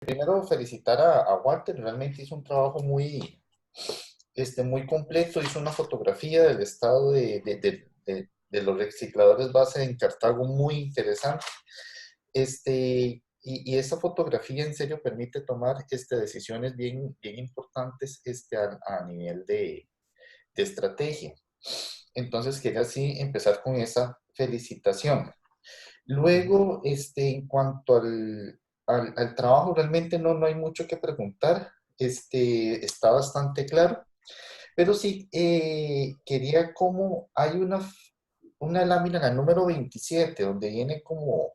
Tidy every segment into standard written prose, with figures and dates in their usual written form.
primero felicitar a Walter, realmente hizo un trabajo muy completo, hizo una fotografía del estado de los recicladores base en Cartago muy interesante. Y esa fotografía en serio permite tomar decisiones bien importantes a nivel de estrategia. Entonces quería así empezar con esa felicitación. Gracias. Luego, en cuanto al trabajo, realmente no hay mucho que preguntar. Está bastante claro. Pero sí, quería como, hay una lámina en el número 27 donde viene como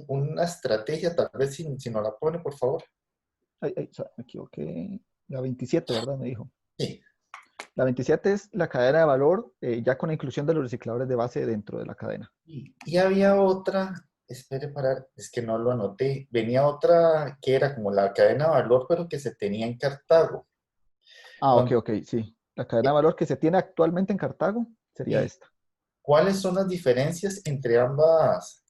una estrategia, tal vez si no la pone, por favor. Ay, ay, me equivoqué. La 27, ¿verdad? Me dijo. Sí. La 27 es la cadena de valor, ya con la inclusión de los recicladores de base dentro de la cadena. Y había otra, espere para, es que no lo anoté, venía otra que era como la cadena de valor, pero que se tenía en Cartago. Ah, ok, Cuando, ok, sí. La cadena eh, de valor que se tiene actualmente en Cartago sería eh, esta. ¿Cuáles son las diferencias entre ambas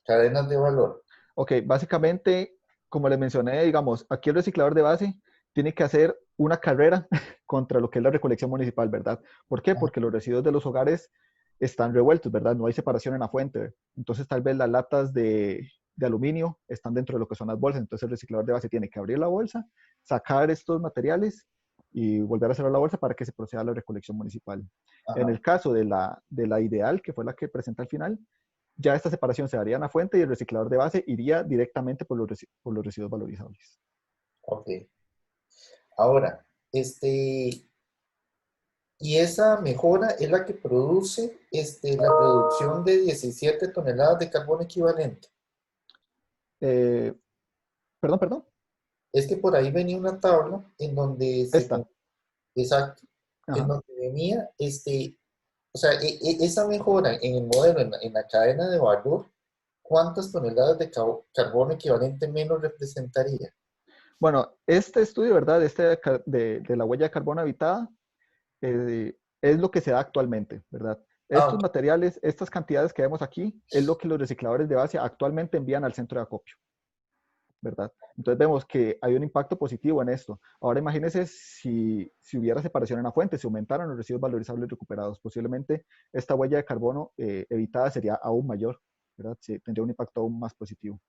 cadenas de valor? Ok, básicamente, como les mencioné, digamos, aquí el reciclador de base tiene que hacer una carrera contra lo que es la recolección municipal, ¿verdad? ¿Por qué? Ah, Porque los residuos de los hogares están revueltos, ¿verdad? No hay separación en la fuente. Entonces, tal vez las latas de aluminio están dentro de lo que son las bolsas. Entonces, el reciclador de base tiene que abrir la bolsa, sacar estos materiales y volver a cerrar la bolsa para que se proceda a la recolección municipal. En ajá, el caso de la ideal, que fue la que presenta al final, ya esta separación se daría en la fuente y el reciclador de base iría directamente por los residuos valorizables. ok. Ahora, y esa mejora es la que produce la producción de 17 toneladas de carbón equivalente. Eh, Perdón, perdón. Es que por ahí venía una tabla en donde Esta. exacto, en Ajá. donde venía, o sea, esa mejora en el modelo, en la cadena de valor, ¿cuántas toneladas de carbono equivalente menos representaría? Bueno, este estudio, ¿verdad? De la huella de carbono habitada, es lo que se da actualmente, ¿verdad? Ah, Estos ok, materiales, estas cantidades que vemos aquí, es lo que los recicladores de base actualmente envían al centro de acopio, ¿verdad? Entonces vemos que hay un impacto positivo en esto. Ahora imagínense si hubiera separación en la fuente, si aumentaran los residuos valorizables recuperados, posiblemente esta huella de carbono evitada sería aún mayor, ¿verdad? Sí, tendría un impacto aún más positivo.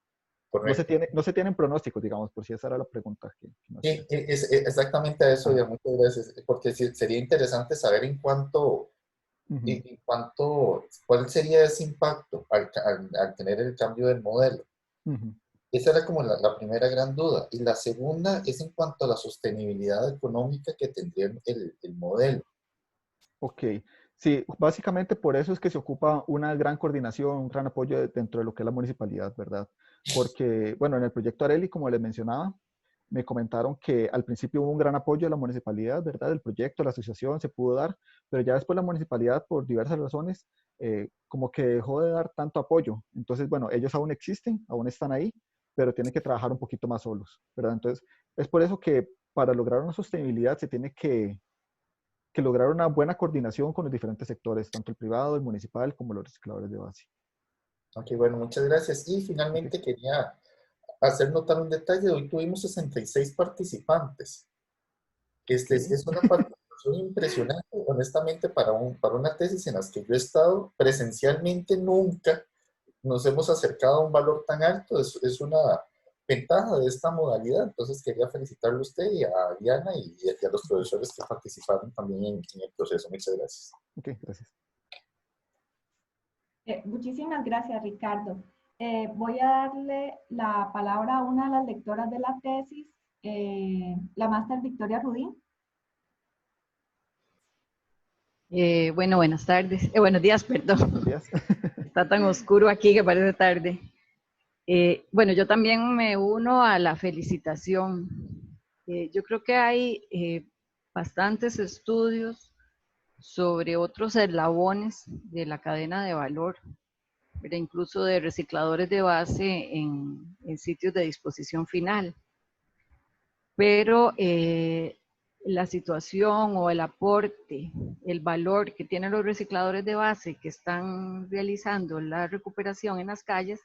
correcto. No se tienen pronósticos, digamos, por si esa era la pregunta que me Sí, hacía. es exactamente a eso, Ajá. ya, muchas gracias, porque sí, sería interesante saber Ujú. cuál sería ese impacto al tener el cambio del modelo. Ujú. Esa era como la primera gran duda. Y la segunda es en cuanto a la sostenibilidad económica que tendría el modelo. Ok, sí, básicamente por eso es que se ocupa una gran coordinación, un gran apoyo dentro de lo que es la municipalidad, ¿verdad? Porque, bueno, en el proyecto Areli, como les mencionaba, me comentaron que al principio hubo un gran apoyo de la municipalidad, ¿verdad? El proyecto, la asociación se pudo dar, pero ya después la municipalidad, por diversas razones, como que dejó de dar tanto apoyo. Entonces, bueno, ellos aún existen, aún están ahí, pero tienen que trabajar un poquito más solos, ¿verdad? Entonces, es por eso que para lograr una sostenibilidad se tiene que lograr una buena coordinación con los diferentes sectores, tanto el privado, el municipal, como los recicladores de base. Ok, bueno, muchas gracias. Y Ok. finalmente quería hacer notar un detalle. Hoy tuvimos 66 participantes. Ok. Es una participación impresionante, honestamente, para una tesis en las que yo he estado presencialmente nunca nos hemos acercado a un valor tan alto. Es una ventaja de esta modalidad. Entonces quería felicitarle a usted y a Diana y a los profesores que participaron también en el proceso. Muchas gracias. Ok, gracias. Muchísimas gracias, Ricardo. Voy a darle la palabra a una de las lectoras de la tesis, la máster Victoria Rudín. Bueno, buenas tardes, buenos días, Buenos perdón. días. Está tan oscuro aquí que parece tarde. Bueno, yo también me uno a la felicitación. Yo creo que hay bastantes estudios sobre otros eslabones de la cadena de valor, pero incluso de recicladores de base en sitios de disposición final. Pero la situación o el aporte, el valor que tienen los recicladores de base que están realizando la recuperación en las calles,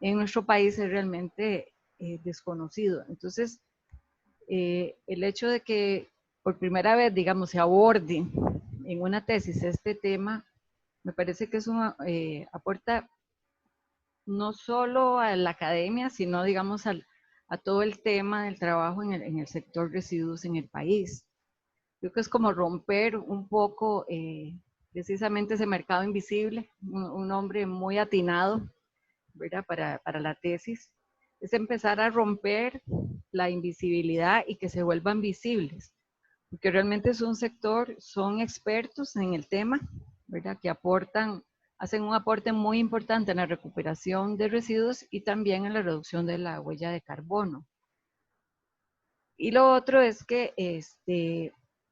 en nuestro país es realmente desconocido. Entonces, el hecho de que por primera vez, digamos, se aborde en una tesis este tema, me parece que es aporta no solo a la academia, sino, digamos, a todo el tema del trabajo en el sector residuos en el país. Creo que es como romper un poco precisamente ese mercado invisible, un nombre muy atinado, ¿verdad? Para la tesis, es empezar a romper la invisibilidad y que se vuelvan visibles, porque realmente es un sector, son expertos en el tema, ¿verdad? Que hacen un aporte muy importante en la recuperación de residuos y también en la reducción de la huella de carbono. Y lo otro es que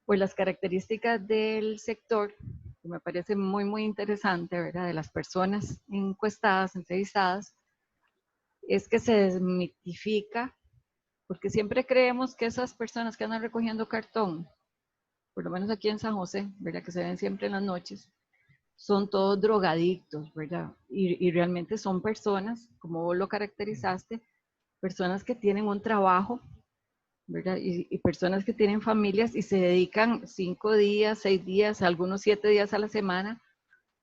pues las características del sector, que me parece muy, muy interesante, ¿verdad? De las personas encuestadas, entrevistadas, es que se desmitifica, porque siempre creemos que esas personas que andan recogiendo cartón, por lo menos aquí en San José, ¿verdad? Que se ven siempre en las noches, son todos drogadictos, ¿verdad? Y realmente son personas, como vos lo caracterizaste, personas que tienen un trabajo, ¿verdad? Y personas que tienen familias y se dedican 5 días, 6 días, algunos 7 días a la semana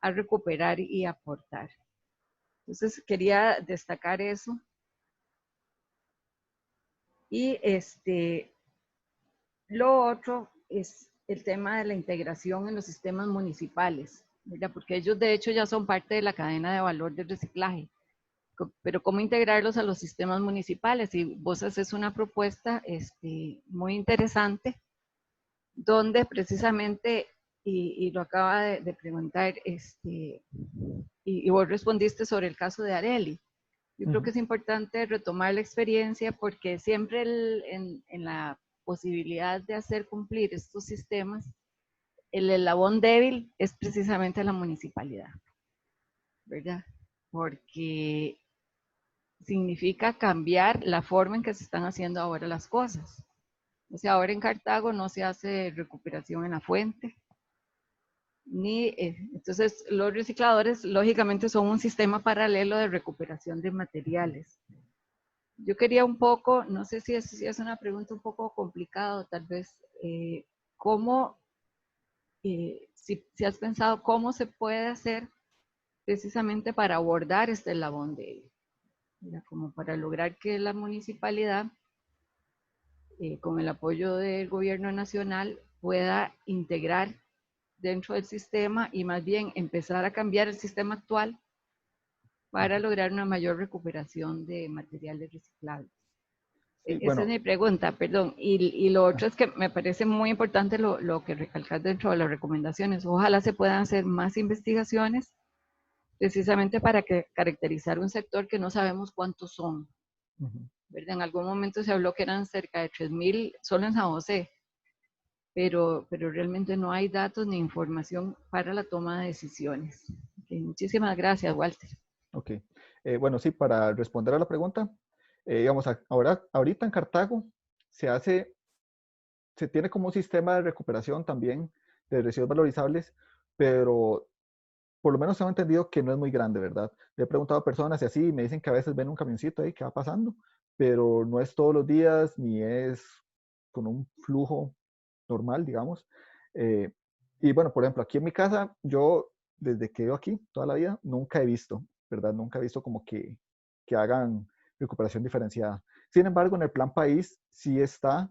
a recuperar y aportar. Entonces quería destacar eso. Y lo otro es el tema de la integración en los sistemas municipales, ¿verdad? Porque ellos de hecho ya son parte de la cadena de valor del reciclaje. Pero cómo integrarlos a los sistemas municipales. Y vos haces una propuesta muy interesante, donde precisamente, y lo acaba de preguntar, y vos respondiste sobre el caso de Areli. Yo creo que es importante retomar la experiencia porque siempre en la posibilidad de hacer cumplir estos sistemas, el eslabón débil es precisamente la municipalidad, ¿verdad? Porque significa cambiar la forma en que se están haciendo ahora las cosas. O sea, ahora en Cartago no se hace recuperación en la fuente, entonces los recicladores lógicamente son un sistema paralelo de recuperación de materiales. Yo quería un poco, no sé si es una pregunta un poco complicada, tal vez, ¿cómo, si has pensado cómo se puede hacer precisamente para abordar este eslabón de como para lograr que la municipalidad, con el apoyo del gobierno nacional, pueda integrar dentro del sistema y más bien empezar a cambiar el sistema actual para lograr una mayor recuperación de materiales reciclables? Sí, Esa es bueno, mi pregunta, perdón. Y lo otro es que me parece muy importante lo que recalcas dentro de las recomendaciones. Ojalá se puedan hacer más investigaciones precisamente para caracterizar un sector que no sabemos cuántos son. ¿Verdad? En algún momento se habló que eran cerca de 3,000 solo en San José, pero realmente no hay datos ni información para la toma de decisiones. Okay, muchísimas gracias, Walter. ok. Bueno, sí, para responder a la pregunta, digamos, ahorita en Cartago se tiene como un sistema de recuperación también de residuos valorizables, pero por lo menos tengo entendido que no es muy grande, ¿verdad? Le he preguntado a personas y así, y me dicen que a veces ven un camioncito ahí que va pasando, pero no es todos los días, ni es con un flujo normal, digamos. Eh, y bueno, por ejemplo, aquí en mi casa, yo desde que vivo aquí toda la vida, nunca he visto, ¿verdad? Nunca he visto como que hagan recuperación diferenciada. Sin embargo, en el plan país sí está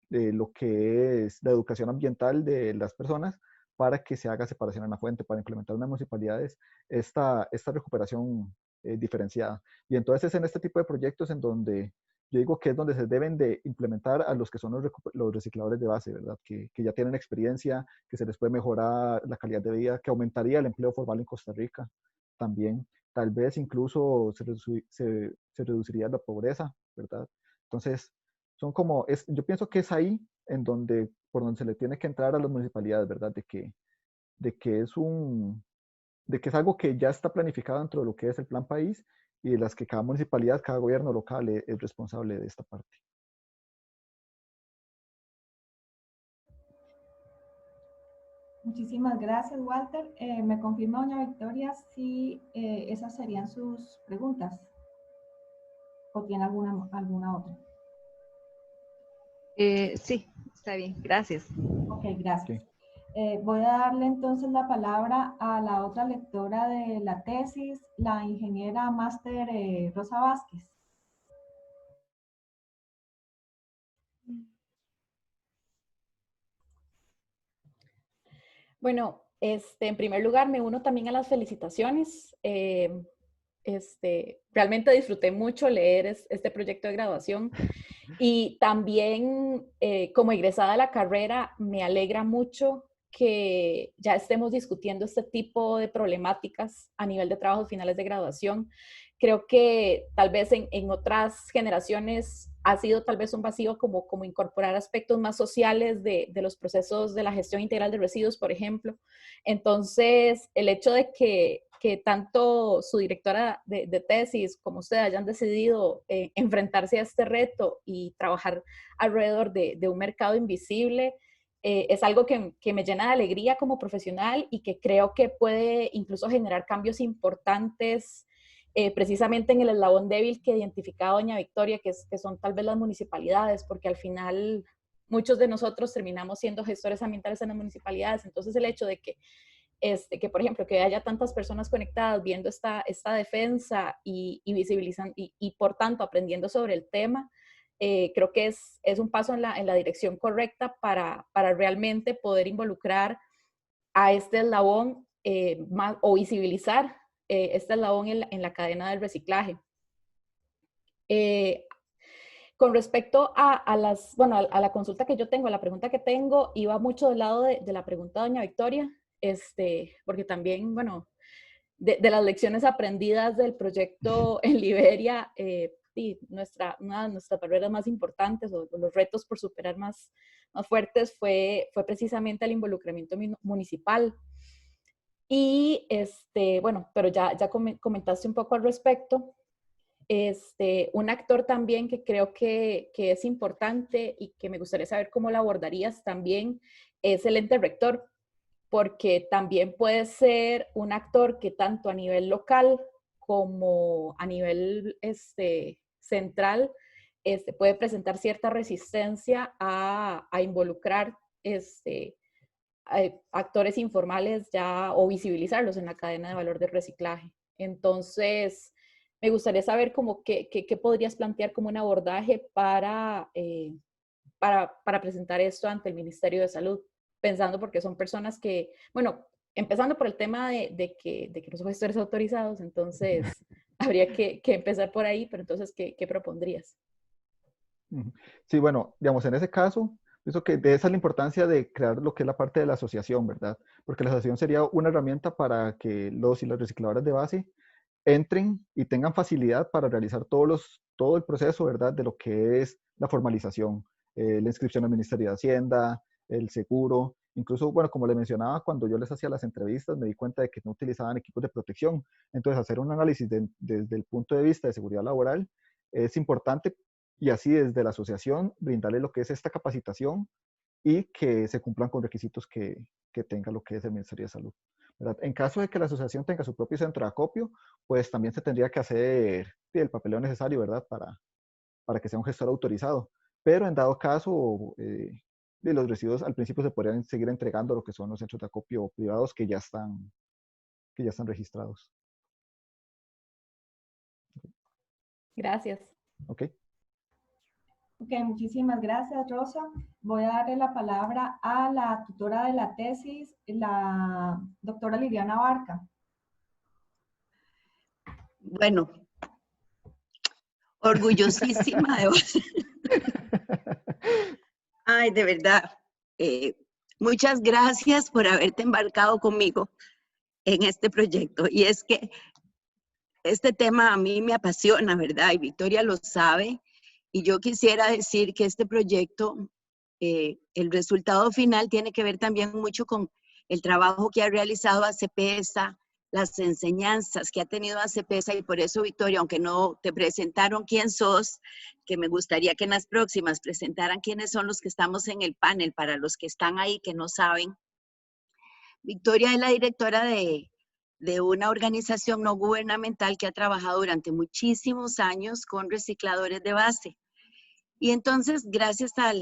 lo que es la educación ambiental de las personas para que se haga separación en la fuente, para implementar en las municipalidades esta recuperación diferenciada. Y entonces es en este tipo de proyectos en donde yo digo que es donde se deben de implementar a los que son los recicladores de base, ¿verdad? Que ya tienen experiencia, que se les puede mejorar la calidad de vida, que aumentaría el empleo formal en Costa Rica también. Tal vez incluso se reduciría la pobreza, ¿verdad? Entonces, yo pienso que es ahí por donde se le tiene que entrar a las municipalidades, ¿verdad? De que es algo que ya está planificado dentro de lo que es el plan país y de las que cada municipalidad, cada gobierno local es responsable de esta parte. Muchísimas gracias, Walter. Me confirma doña Victoria si esas serían sus preguntas. ¿O tiene alguna otra? Sí, está bien, gracias. Ok, gracias. Ok. Voy a darle entonces la palabra a la otra lectora de la tesis, la ingeniera máster Rosa Vázquez. Bueno, en primer lugar me uno también a las felicitaciones. Realmente disfruté mucho leer este proyecto de graduación y también como egresada de la carrera me alegra mucho que ya estemos discutiendo este tipo de problemáticas a nivel de trabajos finales de graduación. Creo que tal vez en otras generaciones ha sido tal vez un vacío como incorporar aspectos más sociales de los procesos de la gestión integral de residuos, por ejemplo. Entonces, el hecho de que tanto su directora de tesis como usted hayan decidido enfrentarse a este reto y trabajar alrededor de un mercado invisible, es algo que me llena de alegría como profesional y que creo que puede incluso generar cambios importantes precisamente en el eslabón débil que identificaba doña Victoria, que son tal vez las municipalidades, porque al final muchos de nosotros terminamos siendo gestores ambientales en las municipalidades. Entonces el hecho de que por ejemplo, que haya tantas personas conectadas viendo esta defensa y visibilizando y por tanto aprendiendo sobre el tema, creo que es un paso en la dirección correcta para realmente poder involucrar a este eslabón o visibilizar este eslabón en la cadena del reciclaje. Con respecto a la consulta que yo tengo, a la pregunta que tengo, iba mucho del lado de la pregunta de doña Victoria, porque también, bueno, de las lecciones aprendidas del proyecto en Liberia, y una de nuestras barreras más importantes o los retos por superar más fuertes fue precisamente el involucramiento municipal. Y bueno, pero ya comentaste un poco al respecto. Un actor también que creo que es importante y que me gustaría saber cómo lo abordarías también es el ente rector, porque también puede ser un actor que tanto a nivel local como a nivel central puede presentar cierta resistencia a involucrar actores informales ya o visibilizarlos en la cadena de valor del reciclaje. Entonces, me gustaría saber qué podrías plantear como un abordaje para presentar esto ante el Ministerio de Salud, pensando porque son personas que, bueno, empezando por el tema de que no son gestores autorizados, entonces habría que empezar por ahí, pero entonces, ¿qué propondrías? Sí, bueno, digamos, en ese caso, pienso que de esa es la importancia de crear lo que es la parte de la asociación, ¿verdad? Porque la asociación sería una herramienta para que los y las recicladoras de base entren y tengan facilidad para realizar todo el proceso, ¿verdad? De lo que es la formalización, la inscripción al Ministerio de Hacienda, el seguro. Incluso, bueno, como les mencionaba, cuando yo les hacía las entrevistas me di cuenta de que no utilizaban equipos de protección. Entonces, hacer un análisis desde el punto de vista de seguridad laboral es importante y así desde la asociación brindarle lo que es esta capacitación y que se cumplan con requisitos que tenga lo que es el Ministerio de Salud, ¿verdad? En caso de que la asociación tenga su propio centro de acopio, pues también se tendría que hacer el papeleo necesario, ¿verdad? Para que sea un gestor autorizado. Pero en dado caso, de los residuos al principio se podrían seguir entregando lo que son los centros de acopio privados que ya están registrados. Gracias. ¿Ok? Ok, muchísimas gracias, Rosa. Voy a darle la palabra a la tutora de la tesis, la doctora Liliana Barca. Bueno, orgullosísima de vos. Ay, de verdad. Muchas gracias por haberte embarcado conmigo en este proyecto. Y es que este tema a mí me apasiona, ¿verdad? Y Victoria lo sabe. Y yo quisiera decir que este proyecto, el resultado final tiene que ver también mucho con el trabajo que ha realizado ACPESA, las enseñanzas que ha tenido ACPESA, y por eso, Victoria, aunque no te presentaron quién sos, que me gustaría que en las próximas presentaran quiénes son los que estamos en el panel, para los que están ahí que no saben. Victoria es la directora de de una organización no gubernamental que ha trabajado durante muchísimos años con recicladores de base. Y entonces, gracias a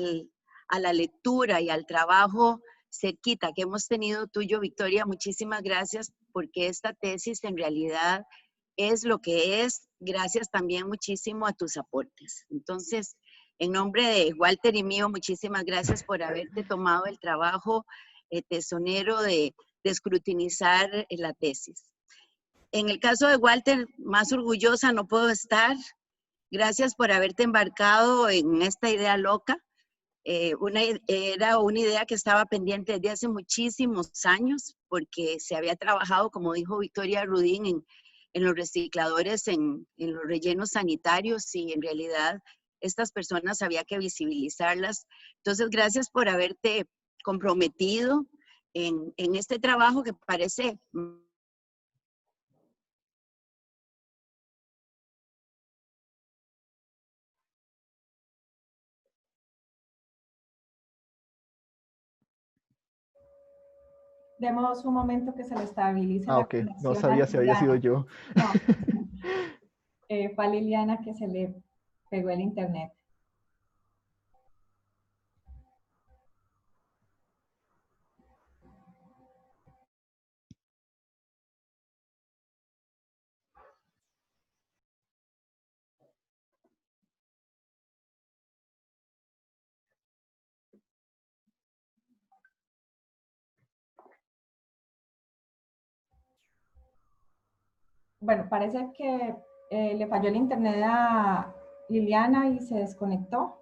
la lectura y al trabajo cerquita que hemos tenido tuyo, Victoria, muchísimas gracias, porque esta tesis en realidad es lo que es, gracias también muchísimo a tus aportes. Entonces, en nombre de Walter y mío, muchísimas gracias por haberte tomado el trabajo tesonero de escrutinizar la tesis. En el caso de Walter, más orgullosa no puedo estar. Gracias por haberte embarcado en esta idea loca. Era una idea que estaba pendiente desde hace muchísimos años, porque se había trabajado, como dijo Victoria Rudín, en los recicladores, en los rellenos sanitarios, y en realidad estas personas había que visibilizarlas. Entonces, gracias por haberte comprometido en este trabajo que parece... Demos un momento que se le estabilice la Ok, conexión no a sabía si había sido Liliana. yo. No, fue a Liliana que se le pegó el internet. Bueno, parece que le falló el internet a Liliana y se desconectó.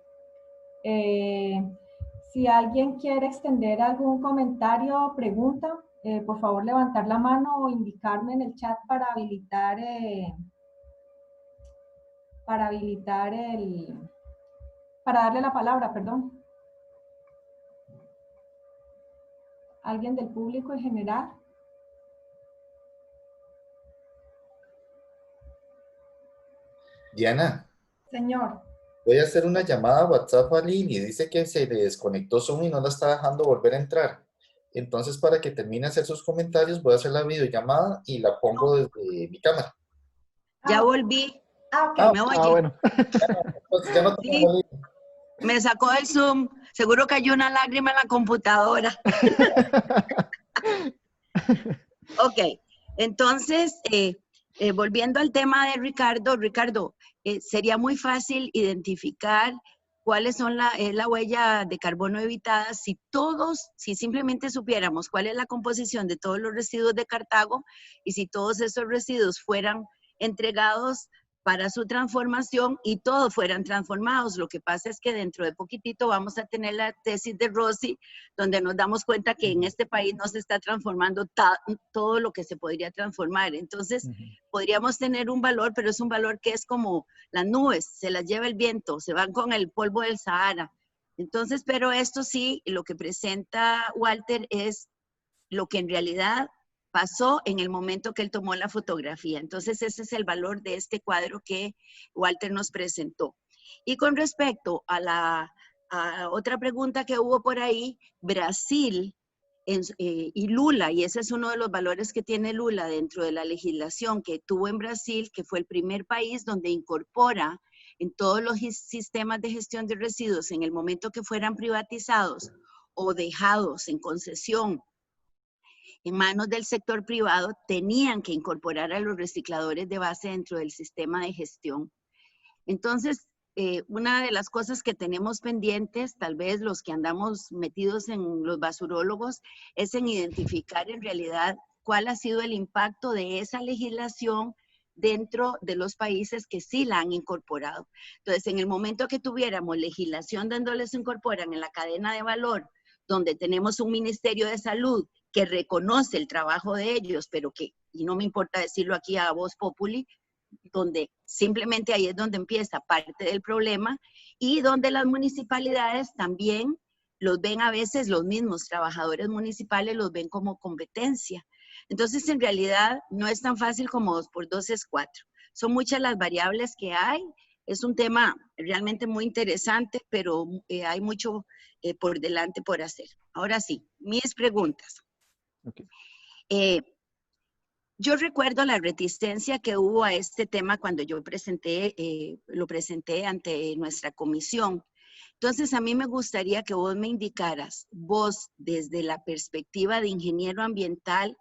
Si alguien quiere extender algún comentario o pregunta, por favor levantar la mano o indicarme en el chat para habilitar para darle la palabra, perdón. ¿Alguien del público en general? Diana, Señor. voy a hacer una llamada a WhatsApp a Lili. Dice que se le desconectó Zoom y no la está dejando volver a entrar. Entonces, para que termine de hacer sus comentarios, voy a hacer la videollamada y la pongo desde mi cámara. Ya volví. Ah, ok. ¿Me oye? Bueno. Entonces, ya no te Sí, pongo Lili. me sacó del Zoom. Seguro cayó una lágrima en la computadora. Ok, entonces, volviendo al tema de Ricardo, sería muy fácil identificar cuáles son la huella de carbono evitada si simplemente supiéramos cuál es la composición de todos los residuos de Cartago y si todos esos residuos fueran entregados para su transformación y todos fueran transformados. Lo que pasa es que dentro de poquitito vamos a tener la tesis de Rossi, donde nos damos cuenta que en este país no se está transformando todo lo que se podría transformar. Entonces, podríamos tener un valor, pero es un valor que es como las nubes, se las lleva el viento, se van con el polvo del Sahara. Entonces, pero esto sí, lo que presenta Walter es lo que en realidad pasó en el momento que él tomó la fotografía. Entonces, ese es el valor de este cuadro que Walter nos presentó. Y con respecto a otra pregunta que hubo por ahí, Brasil y Lula, y ese es uno de los valores que tiene Lula dentro de la legislación que tuvo en Brasil, que fue el primer país donde incorpora en todos los sistemas de gestión de residuos, en el momento que fueran privatizados o dejados en concesión en manos del sector privado, tenían que incorporar a los recicladores de base dentro del sistema de gestión. Entonces, una de las cosas que tenemos pendientes, tal vez los que andamos metidos en los basurólogos, es en identificar en realidad cuál ha sido el impacto de esa legislación dentro de los países que sí la han incorporado. Entonces, en el momento que tuviéramos legislación donde se incorporan en la cadena de valor, donde tenemos un Ministerio de Salud que reconoce el trabajo de ellos, pero que, y no me importa decirlo aquí a voz populi, donde simplemente ahí es donde empieza parte del problema y donde las municipalidades también los ven a veces, los mismos trabajadores municipales los ven como competencia. Entonces, en realidad, no es tan fácil como 2 por 2 es 4. Son muchas las variables que hay. Es un tema realmente muy interesante, pero hay mucho por delante por hacer. Ahora sí, mis preguntas. Okay. Yo recuerdo la reticencia que hubo a este tema cuando yo lo presenté ante nuestra comisión. Entonces, a mí me gustaría que vos me indicaras, vos desde la perspectiva de ingeniero ambiental,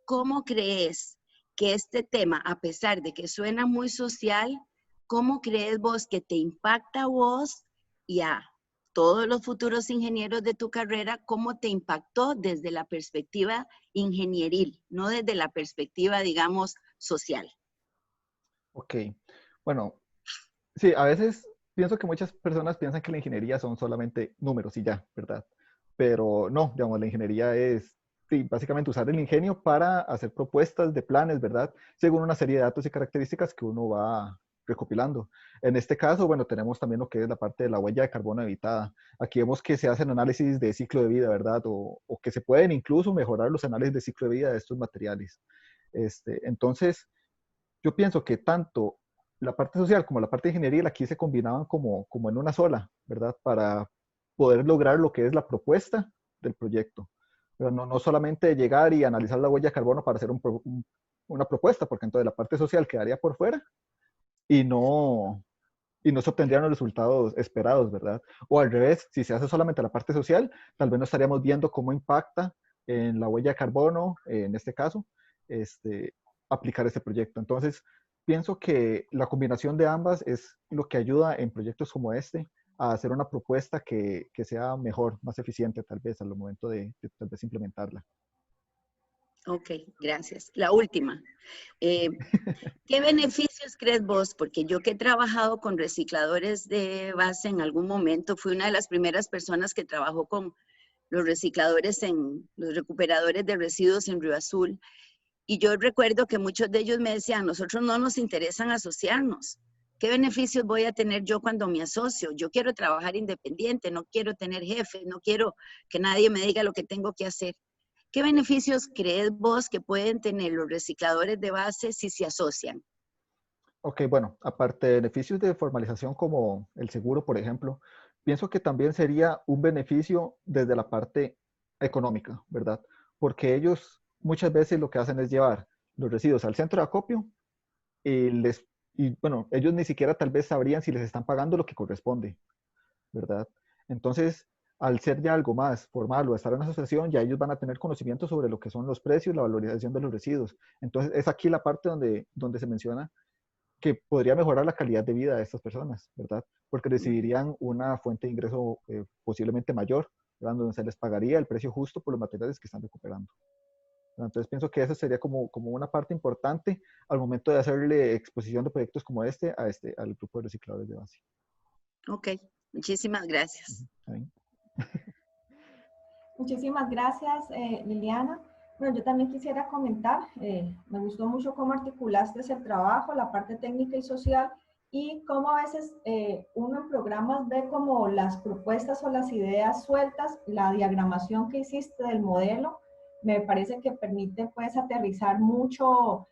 ¿cómo crees que este tema, a pesar de que suena muy social, cómo crees vos que te impacta a vos y a todos los futuros ingenieros de tu carrera, cómo te impactó desde la perspectiva ingenieril, no desde la perspectiva, digamos, social? Ok, bueno, sí, a veces pienso que muchas personas piensan que la ingeniería son solamente números y ya, ¿verdad? Pero no, digamos, la ingeniería es sí, básicamente usar el ingenio para hacer propuestas de planes, ¿verdad? Según una serie de datos y características que uno va recopilando. En este caso, bueno, tenemos también lo que es la parte de la huella de carbono evitada. Aquí vemos que se hacen análisis de ciclo de vida, ¿verdad? O que se pueden incluso mejorar los análisis de ciclo de vida de estos materiales. Entonces, yo pienso que tanto la parte social como la parte de ingeniería aquí se combinaban como en una sola, ¿verdad? Para poder lograr lo que es la propuesta del proyecto. Pero no solamente llegar y analizar la huella de carbono para hacer una propuesta, porque entonces la parte social quedaría por fuera y no se obtendrían los resultados esperados, ¿verdad? O al revés, si se hace solamente la parte social, tal vez no estaríamos viendo cómo impacta en la huella de carbono, en este caso, aplicar este proyecto. Entonces, pienso que la combinación de ambas es lo que ayuda en proyectos como este a hacer una propuesta que sea mejor, más eficiente tal vez al momento de tal vez implementarla. Ok, gracias. La última. ¿Qué beneficios crees vos? Porque yo que he trabajado con recicladores de base en algún momento, fui una de las primeras personas que trabajó con los recicladores los recuperadores de residuos en Río Azul. Y yo recuerdo que muchos de ellos me decían, nosotros no nos interesan asociarnos. ¿Qué beneficios voy a tener yo cuando me asocio? Yo quiero trabajar independiente, no quiero tener jefe, no quiero que nadie me diga lo que tengo que hacer. ¿Qué beneficios crees vos que pueden tener los recicladores de base si se asocian? Ok, bueno, aparte de beneficios de formalización como el seguro, por ejemplo, pienso que también sería un beneficio desde la parte económica, ¿verdad? Porque ellos muchas veces lo que hacen es llevar los residuos al centro de acopio y bueno, ellos ni siquiera tal vez sabrían si les están pagando lo que corresponde, ¿verdad? Entonces, al ser ya algo más formal o estar en una asociación, ya ellos van a tener conocimiento sobre lo que son los precios, la valorización de los residuos. Entonces, es aquí la parte donde se menciona que podría mejorar la calidad de vida de estas personas, ¿verdad? Porque recibirían una fuente de ingreso posiblemente mayor, ¿verdad? Donde se les pagaría el precio justo por los materiales que están recuperando. Entonces pienso que eso sería como una parte importante al momento de hacerle exposición de proyectos como al grupo de recicladores de base. Ok, muchísimas gracias. Muchísimas gracias, Liliana. Bueno, yo también quisiera comentar, me gustó mucho cómo articulaste el trabajo, la parte técnica y social, y cómo a veces uno en programas ve como las propuestas o las ideas sueltas, la diagramación que hiciste del modelo, me parece que permite pues aterrizar mucho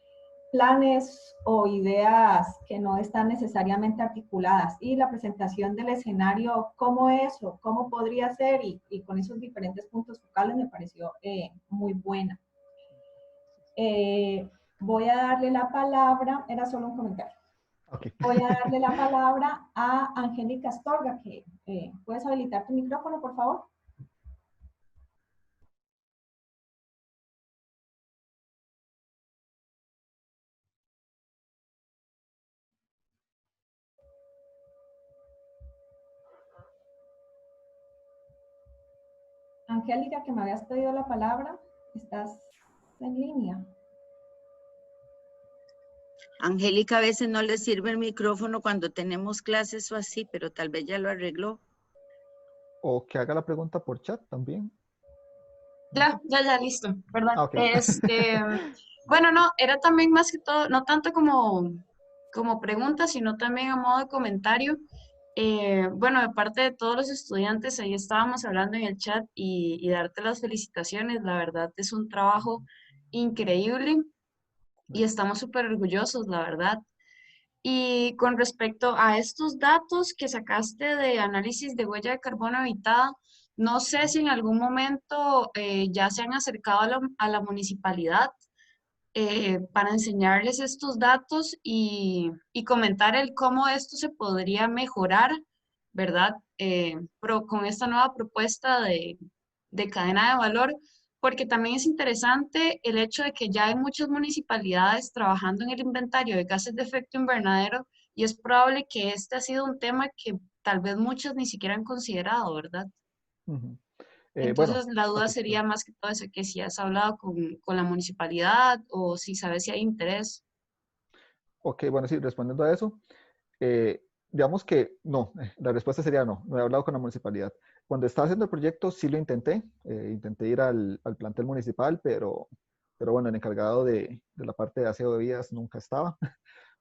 planes o ideas que no están necesariamente articuladas, y la presentación del escenario, cómo es o cómo podría ser, y con esos diferentes puntos focales me pareció muy buena. Voy a darle la palabra, era solo un comentario. Okay. Voy a darle la palabra a Angélica Astorga, que ¿puedes habilitar tu micrófono, por favor? Angélica, que me habías pedido la palabra, ¿estás en línea? Angélica, a veces no le sirve el micrófono cuando tenemos clases o así, pero tal vez ya lo arregló. O que haga la pregunta por chat también. Ya, listo, perdón. Okay. Bueno, no, era también más que todo, no tanto como pregunta, sino también a modo de comentario. Bueno, de parte de todos los estudiantes, ahí estábamos hablando en el chat y darte las felicitaciones. La verdad es un trabajo increíble y estamos súper orgullosos, la verdad. Y con respecto a estos datos que sacaste de análisis de huella de carbono evitada, no sé si en algún momento ya se han acercado a la municipalidad para enseñarles estos datos y comentar el cómo esto se podría mejorar, ¿verdad? Con esta nueva propuesta de cadena de valor, porque también es interesante el hecho de que ya hay muchas municipalidades trabajando en el inventario de gases de efecto invernadero y es probable que este ha sido un tema que tal vez muchos ni siquiera han considerado, ¿verdad? Ujú. Bueno, Entonces, la duda ok, sería más que todo eso, que si has hablado con la municipalidad o si sabes si hay interés. ok, bueno, sí, respondiendo a eso, digamos que no, la respuesta sería no, no he hablado con la municipalidad. Cuando estaba haciendo el proyecto sí lo intenté, intenté ir al plantel municipal, pero bueno, el encargado de la parte de aseo de vías nunca estaba,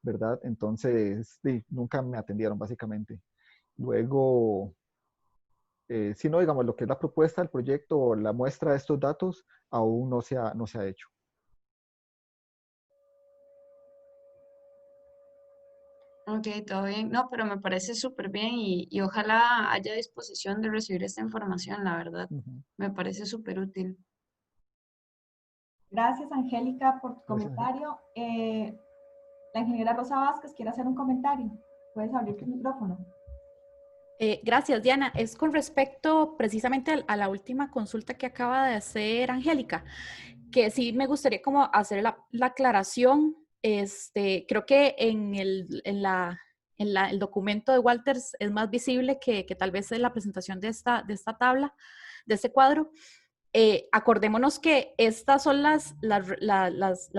¿verdad? Entonces, sí, nunca me atendieron básicamente. Luego, si no, digamos, lo que es la propuesta del proyecto o la muestra de estos datos aún no se ha hecho. Ok, todo bien. No, pero me parece súper bien y ojalá haya disposición de recibir esta información, la verdad. Ujú. Me parece súper útil. Gracias, Angélica, por tu Gracias, Ángel. comentario. La ingeniera Rosa Vázquez quiere hacer un comentario. Puedes abrir Ok. tu micrófono. Gracias, Diana. Es con respecto precisamente a la última consulta que acaba de hacer Angélica, que sí me gustaría como hacer la aclaración. Creo que el documento de Walters es más visible que tal vez en la presentación de esta tabla, de este cuadro. Acordémonos que estas son la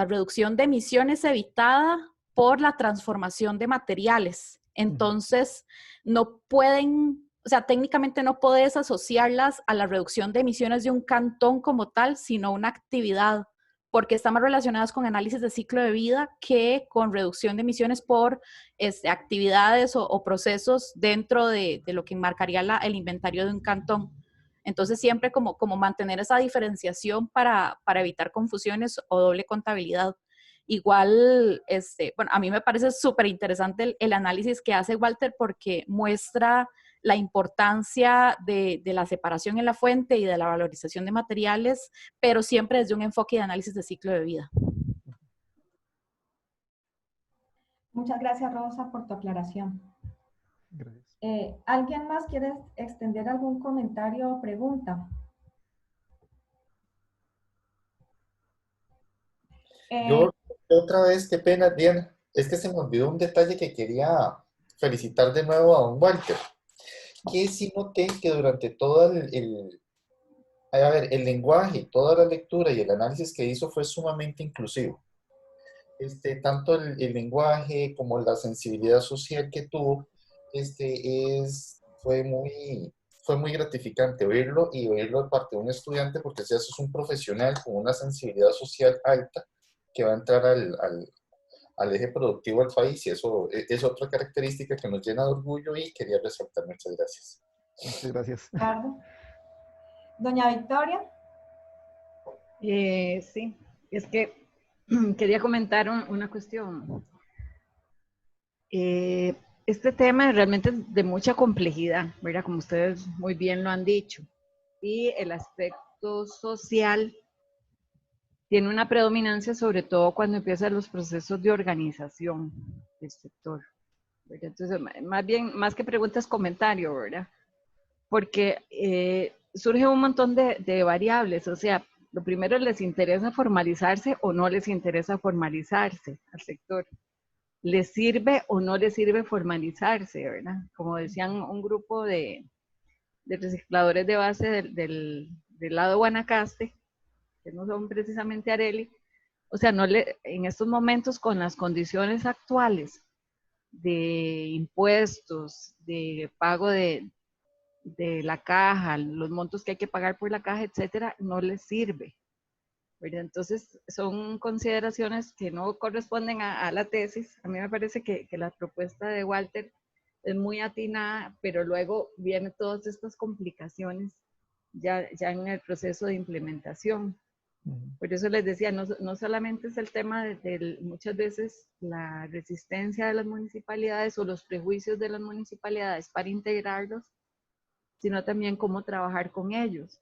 reducción de emisiones evitada por la transformación de materiales. Entonces, no pueden, o sea, técnicamente no puedes asociarlas a la reducción de emisiones de un cantón como tal, sino una actividad, porque están más relacionadas con análisis de ciclo de vida que con reducción de emisiones por actividades o procesos dentro de lo que marcaría el inventario de un cantón. Entonces, siempre como mantener esa diferenciación para evitar confusiones o doble contabilidad. Igual, bueno, a mí me parece súper interesante el análisis que hace Walter porque muestra la importancia de la separación en la fuente y de la valorización de materiales, pero siempre desde un enfoque de análisis de ciclo de vida. Muchas gracias, Rosa, por tu aclaración. Gracias. ¿Alguien más quiere extender algún comentario o pregunta? Yo otra vez, qué pena, Diana, es que se me olvidó un detalle que quería felicitar de nuevo a don Walter, que sí noté que durante todo a ver, el lenguaje, toda la lectura y el análisis que hizo fue sumamente inclusivo. Tanto el lenguaje como la sensibilidad social que tuvo, fue muy gratificante oírlo y oírlo de parte de un estudiante, porque si eso es un profesional con una sensibilidad social alta que va a entrar al eje productivo del país, y eso es otra característica que nos llena de orgullo y quería resaltar. Muchas gracias. Muchas gracias. Ricardo. Doña Victoria. Sí, es que quería comentar una cuestión. Este tema realmente es de mucha complejidad, ¿verdad? Como ustedes muy bien lo han dicho. Y el aspecto social tiene una predominancia, sobre todo cuando empiezan los procesos de organización del sector, ¿verdad? Entonces, más bien, más que preguntas, comentario, ¿verdad? Porque surge un montón de variables, o sea, lo primero, ¿les interesa formalizarse o no les interesa formalizarse al sector? ¿Les sirve o no les sirve formalizarse, verdad? Como decían un grupo de recicladores de base del lado de Guanacaste, que no son precisamente Areli, o sea, en estos momentos con las condiciones actuales de impuestos, de pago de la caja, los montos que hay que pagar por la caja, etcétera, no les sirve, ¿verdad? Entonces, son consideraciones que no corresponden a la tesis. A mí me parece que la propuesta de Walter es muy atinada, pero luego vienen todas estas complicaciones ya en el proceso de implementación. Por eso les decía, no solamente es el tema de muchas veces la resistencia de las municipalidades o los prejuicios de las municipalidades para integrarlos, sino también cómo trabajar con ellos.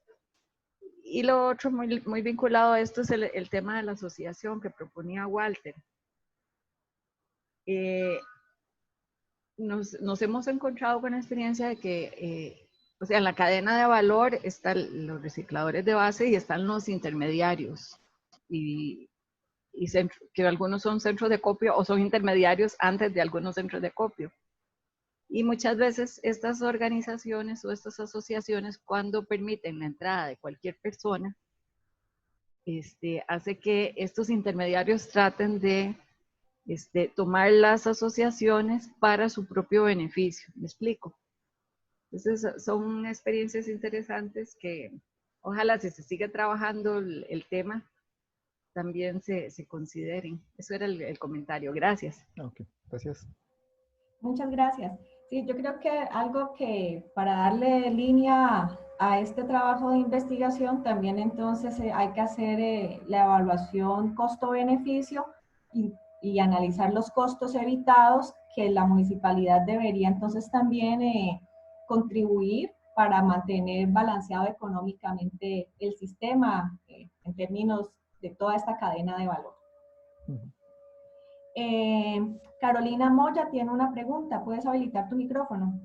Y lo otro muy, muy vinculado a esto es el tema de la asociación que proponía Walter. Nos hemos encontrado con la experiencia de que, o sea, en la cadena de valor están los recicladores de base y están los intermediarios. Y que algunos son centros de acopio o son intermediarios antes de algunos centros de acopio. Y muchas veces estas organizaciones o estas asociaciones, cuando permiten la entrada de cualquier persona, hace que estos intermediarios traten de tomar las asociaciones para su propio beneficio. ¿Me explico? Entonces, son experiencias interesantes que ojalá si se sigue trabajando el tema, también se consideren. Eso era el comentario. Gracias. Ok, gracias. Muchas gracias. Sí, yo creo que algo que para darle línea a este trabajo de investigación, también entonces hay que hacer la evaluación costo-beneficio y analizar los costos evitados que la municipalidad debería entonces también contribuir para mantener balanceado económicamente el sistema en términos de toda esta cadena de valor. Carolina Moya tiene una pregunta. ¿Puedes habilitar tu micrófono?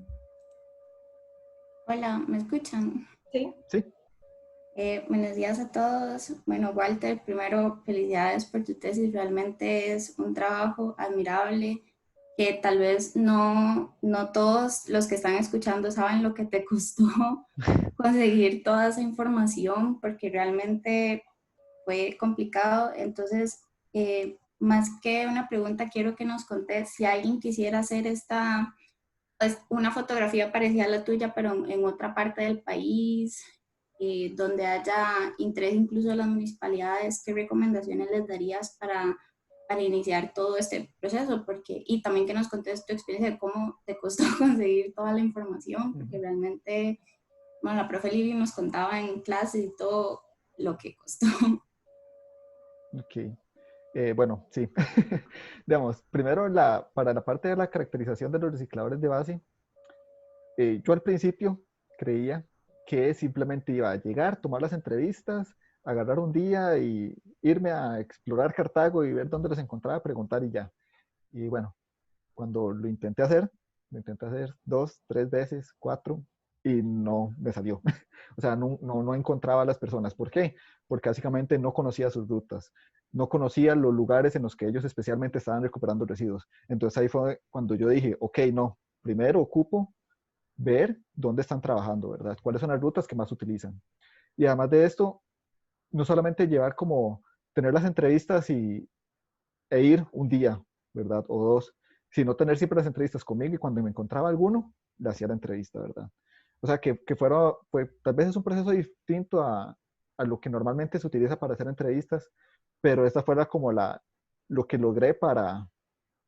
Hola, ¿me escuchan? Sí. Sí. Buenos días a todos. Bueno, Walter, primero, felicidades por tu tesis. Realmente es un trabajo admirable que tal vez no todos los que están escuchando saben lo que te costó conseguir toda esa información, porque realmente fue complicado. Entonces, más que una pregunta, quiero que nos contés si alguien quisiera hacer pues, una fotografía parecida a la tuya, pero en otra parte del país, donde haya interés incluso de las municipalidades, ¿qué recomendaciones les darías para iniciar todo este proceso? Y también que nos contes tu experiencia de cómo te costó conseguir toda la información, porque realmente, bueno, la profe Lili nos contaba en clase y todo lo que costó. Ok. Bueno, sí. Digamos, primero para la parte de la caracterización de los recicladores de base, yo al principio creía que simplemente iba a llegar, tomar las entrevistas, agarrar un día y irme a explorar Cartago y ver dónde los encontraba, preguntar y ya. Y bueno, cuando lo intenté hacer 2, 3 veces, 4, y no me salió. O sea, no encontraba a las personas. ¿Por qué? Porque básicamente no conocía sus rutas, no conocía los lugares en los que ellos especialmente estaban recuperando residuos. Entonces ahí fue cuando yo dije, ok, no, primero ocupo ver dónde están trabajando, ¿verdad? ¿Cuáles son las rutas que más utilizan? Y además de esto, no solamente llevar como tener las entrevistas e ir un día, ¿verdad? O 2, sino tener siempre las entrevistas conmigo y cuando me encontraba alguno, le hacía la entrevista, ¿verdad? O sea, que tal vez es un proceso distinto a lo que normalmente se utiliza para hacer entrevistas, pero esta fue como lo que logré para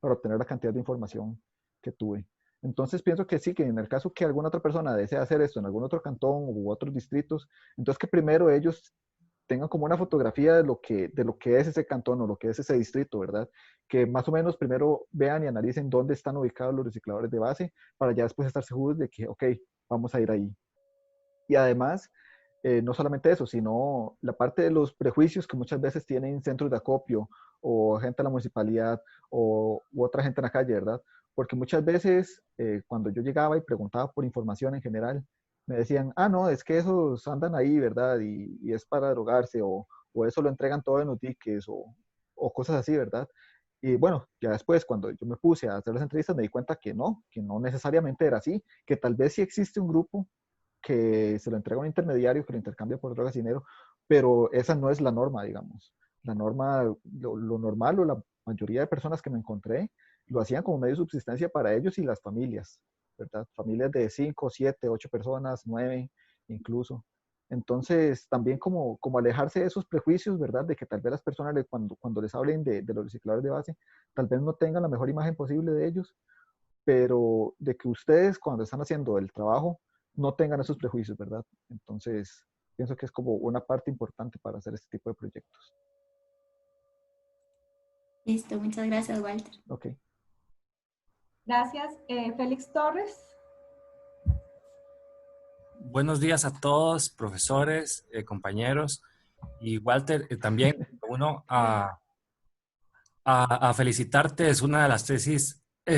obtener la cantidad de información que tuve. Entonces pienso que sí, que en el caso que alguna otra persona desea hacer esto en algún otro cantón u otros distritos, entonces que primero ellos tengan como una fotografía de lo que es ese cantón o lo que es ese distrito, ¿verdad? Que más o menos primero vean y analicen dónde están ubicados los recicladores de base para ya después estar seguros de que, ok, vamos a ir ahí. Y además, no solamente eso, sino la parte de los prejuicios que muchas veces tienen centros de acopio o gente de la municipalidad u otra gente en la calle, ¿verdad? Porque muchas veces cuando yo llegaba y preguntaba por información en general, me decían, ah, no, es que esos andan ahí, ¿verdad? Y es para drogarse o eso lo entregan todo en los diques o cosas así, ¿verdad? Y bueno, ya después cuando yo me puse a hacer las entrevistas me di cuenta que no necesariamente era así, que tal vez sí existe un grupo que se lo entrega a un intermediario que lo intercambia por drogas y dinero, pero esa no es la norma, digamos. La norma, lo normal o la mayoría de personas que me encontré lo hacían como medio de subsistencia para ellos y las familias, ¿verdad? Familias de 5, 7, 8 personas, 9 incluso. Entonces, también como alejarse de esos prejuicios, ¿verdad? De que tal vez las personas cuando les hablen de los recicladores de base, tal vez no tengan la mejor imagen posible de ellos, pero de que ustedes cuando están haciendo el trabajo no tengan esos prejuicios, ¿verdad? Entonces, pienso que es como una parte importante para hacer este tipo de proyectos. Listo, muchas gracias, Walter. Ok. Gracias. Félix Torres. buenos días a todos, profesores, compañeros. Y Walter, también uno a felicitarte. Es una de las tesis, una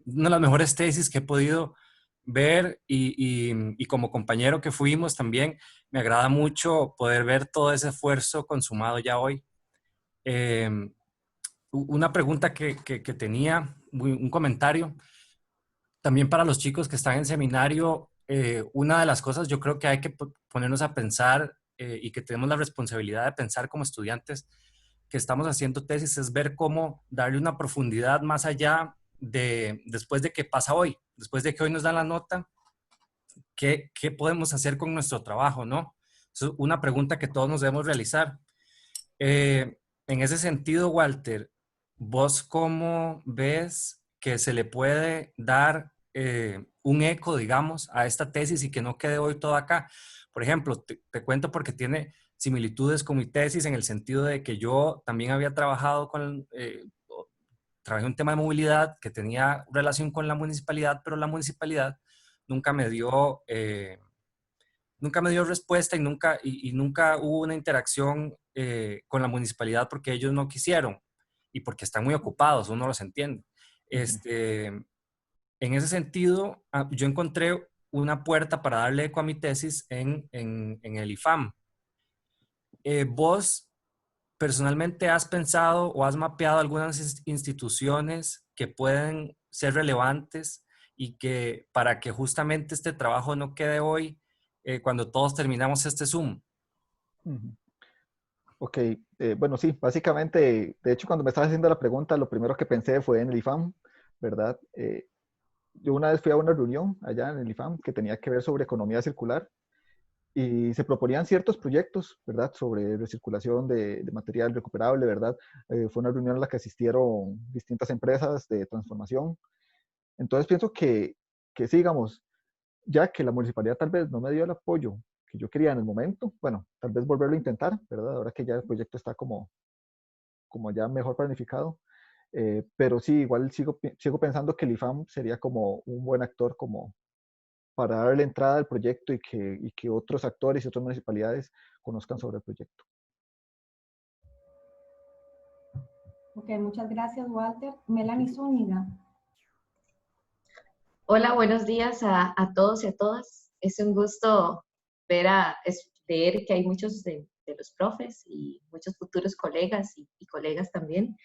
de las mejores tesis que he podido ver y como compañero que fuimos también, me agrada mucho poder ver todo ese esfuerzo consumado ya hoy. Eh, una pregunta que tenía, un comentario. También para los chicos que están en seminario, una de las cosas yo creo que hay que ponernos a pensar y que tenemos la responsabilidad de pensar como estudiantes que estamos haciendo tesis es ver cómo darle una profundidad más allá de después de que pasa hoy, después de que hoy nos dan la nota, ¿qué podemos hacer con nuestro trabajo, no? Es una pregunta que todos nos debemos realizar. En ese sentido, Walter, ¿vos cómo ves que se le puede dar un eco, digamos, a esta tesis y que no quede hoy todo acá? Por ejemplo, te cuento porque tiene similitudes con mi tesis en el sentido de que yo también había trabajado trabajé un tema de movilidad que tenía relación con la municipalidad, pero la municipalidad nunca me dio respuesta y nunca hubo una interacción con la municipalidad porque ellos no quisieron y porque están muy ocupados, uno los entiende. En ese sentido, yo encontré una puerta para darle eco a mi tesis en el IFAM. ¿Vos personalmente has pensado o has mapeado algunas instituciones que pueden ser relevantes y que para que justamente este trabajo no quede hoy cuando todos terminamos este Zoom? Ok, bueno, sí, básicamente, de hecho, cuando me estabas haciendo la pregunta, lo primero que pensé fue en el IFAM, ¿verdad? Yo una vez fui a una reunión allá en el IFAM que tenía que ver sobre economía circular y se proponían ciertos proyectos, ¿verdad? Sobre recirculación de material recuperable, ¿verdad? Fue una reunión a la que asistieron distintas empresas de transformación. Entonces pienso que sí, digamos, ya que la municipalidad tal vez no me dio el apoyo que yo quería en el momento, bueno, tal vez volverlo a intentar, ¿verdad? Ahora que ya el proyecto está como ya mejor planificado. Pero sí, igual sigo pensando que el IFAM sería como un buen actor como para darle entrada al proyecto y que otros actores y otras municipalidades conozcan sobre el proyecto. Ok, muchas gracias, Walter. Melanie Zúñiga. Hola, buenos días a todos y a todas. Es un gusto ver que hay muchos de los profes y muchos futuros colegas y colegas también.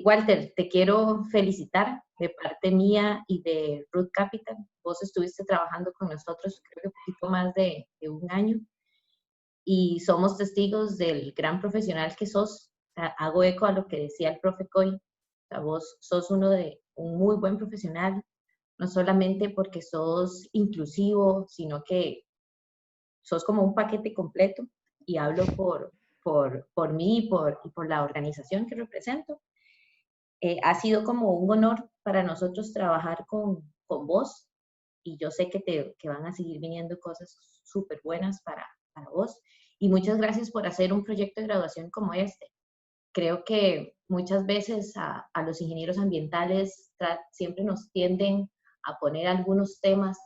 Walter, te quiero felicitar de parte mía y de Root Capital. Vos estuviste trabajando con nosotros creo que un poquito más de un año y somos testigos del gran profesional que sos. Hago eco a lo que decía el profe Coy. Vos sos un muy buen profesional, no solamente porque sos inclusivo, sino que sos como un paquete completo, y hablo por mí y por la organización que represento. Ha sido como un honor para nosotros trabajar con vos, y yo sé que van a seguir viniendo cosas súper buenas para vos. Y muchas gracias por hacer un proyecto de graduación como este. Creo que muchas veces a los ingenieros ambientales siempre nos tienden a poner algunos temas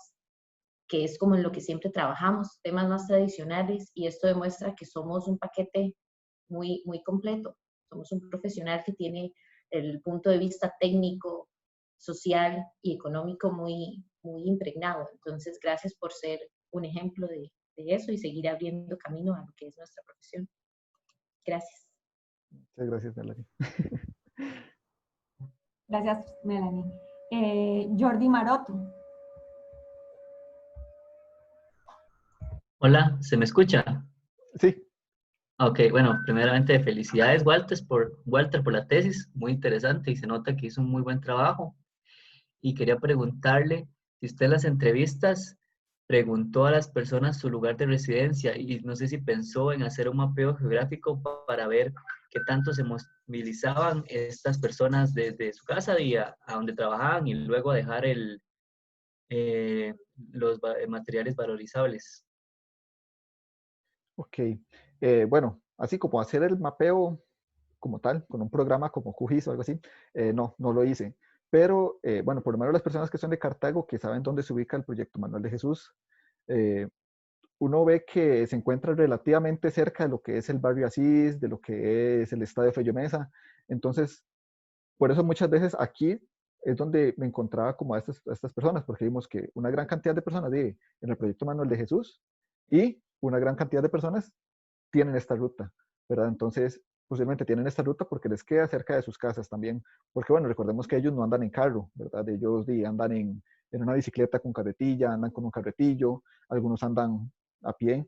que es como en lo que siempre trabajamos, temas más tradicionales, y esto demuestra que somos un paquete muy, muy completo. Somos un profesional que tiene el punto de vista técnico, social y económico muy, muy impregnado. Entonces, gracias por ser un ejemplo de eso y seguir abriendo camino a lo que es nuestra profesión. Gracias. Muchas gracias, Melanie. Gracias, Melanie. Jordi Maroto. Hola, ¿se me escucha? Sí. Ok, bueno, primeramente felicidades Walter por la tesis, muy interesante y se nota que hizo un muy buen trabajo. Y quería preguntarle si usted en las entrevistas preguntó a las personas su lugar de residencia y no sé si pensó en hacer un mapeo geográfico para ver qué tanto se movilizaban estas personas desde su casa y a donde trabajaban y luego dejar los materiales valorizables. Ok, bueno, así como hacer el mapeo como tal, con un programa como QGIS o algo así, no lo hice. Pero, bueno, por lo menos las personas que son de Cartago, que saben dónde se ubica el proyecto Manuel de Jesús, uno ve que se encuentra relativamente cerca de lo que es el barrio Asís, de lo que es el estadio Fello Mesa. Entonces, por eso muchas veces aquí es donde me encontraba como a estas personas, porque vimos que una gran cantidad de personas vive en el proyecto Manuel de Jesús y una gran cantidad de personas tienen esta ruta, ¿verdad? Entonces, posiblemente tienen esta ruta porque les queda cerca de sus casas también, porque bueno, recordemos que ellos no andan en carro, ¿verdad? Ellos andan en una bicicleta con carretilla, andan con un carretillo, algunos andan a pie.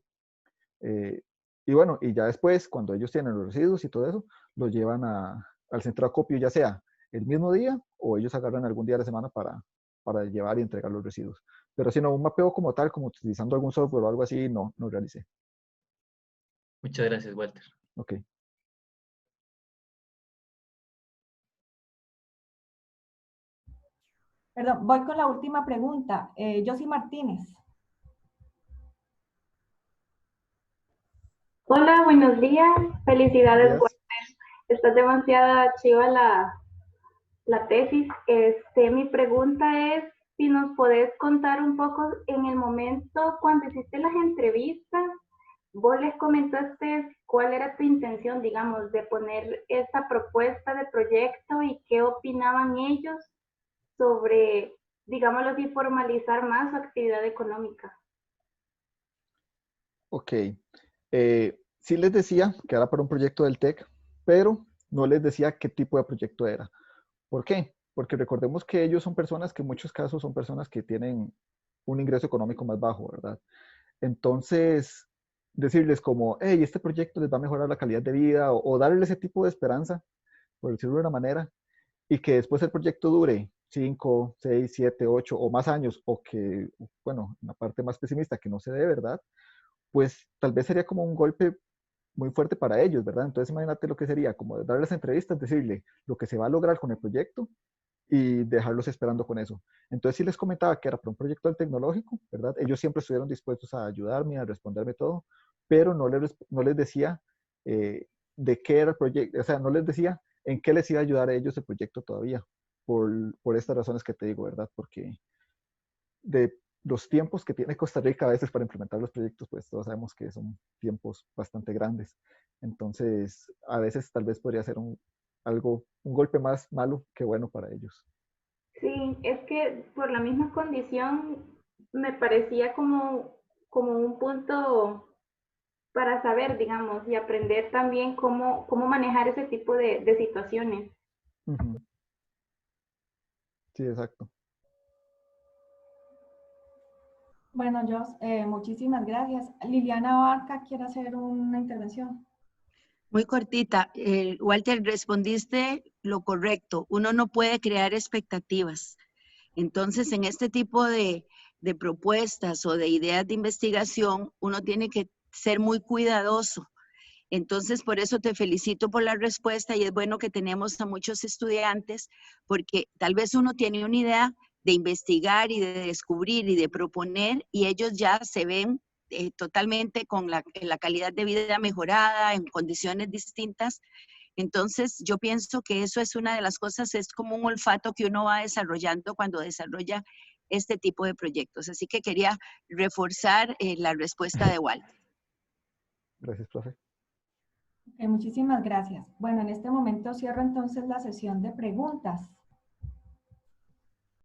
Y bueno, y ya después, cuando ellos tienen los residuos y todo eso, los llevan al centro de acopio, ya sea el mismo día o ellos agarran algún día de la semana para llevar y entregar los residuos. Pero si no, un mapeo como tal, como utilizando algún software o algo así, no realicé. Muchas gracias, Walter. Ok. Perdón, voy con la última pregunta. Josie Martínez. Hola, buenos días. Felicidades, Yes. Walter. Está demasiado chiva la tesis. Mi pregunta es si nos podés contar un poco en el momento cuando hiciste las entrevistas, vos les comentaste cuál era tu intención, digamos, de poner esta propuesta de proyecto y qué opinaban ellos sobre, digámoslo así, formalizar más su actividad económica. Ok. Sí les decía que era para un proyecto del TEC, pero no les decía qué tipo de proyecto era. ¿Por qué? Porque recordemos que ellos son personas que en muchos casos son personas que tienen un ingreso económico más bajo, ¿verdad? Entonces, decirles como, hey, este proyecto les va a mejorar la calidad de vida o darles ese tipo de esperanza, por decirlo de una manera, y que después el proyecto dure 5, 6, 7, 8 o más años, o que, bueno, una parte más pesimista, que no se dé, ¿verdad? Pues tal vez sería como un golpe muy fuerte para ellos, ¿verdad? Entonces imagínate lo que sería, como darles entrevistas, decirle lo que se va a lograr con el proyecto y dejarlos esperando con eso. Entonces sí les comentaba que era para un proyecto del tecnológico, ¿verdad? Ellos siempre estuvieron dispuestos a ayudarme, a responderme todo, pero no les decía de qué era el proyecto, o sea, no les decía en qué les iba a ayudar a ellos el proyecto todavía, por estas razones que te digo, ¿verdad? Porque de los tiempos que tiene Costa Rica a veces para implementar los proyectos, pues todos sabemos que son tiempos bastante grandes. Entonces, a veces tal vez podría ser un golpe más malo que bueno para ellos. Sí, es que por la misma condición me parecía como un punto para saber, digamos, y aprender también cómo manejar ese tipo de situaciones. Uh-huh. Sí, exacto. Bueno, Jos, muchísimas gracias. Liliana Barca quiere hacer una intervención. Muy cortita. Walter, respondiste lo correcto. Uno no puede crear expectativas. Entonces, en este tipo de propuestas o de ideas de investigación, uno tiene que ser muy cuidadoso. Entonces, por eso te felicito por la respuesta y es bueno que tenemos a muchos estudiantes porque tal vez uno tiene una idea de investigar y de descubrir y de proponer y ellos ya se ven totalmente con la calidad de vida mejorada, en condiciones distintas. Entonces, yo pienso que eso es una de las cosas, es como un olfato que uno va desarrollando cuando desarrolla este tipo de proyectos. Así que quería reforzar la respuesta de Walter. Gracias, profe. Muchísimas gracias. Bueno, en este momento cierro entonces la sesión de preguntas.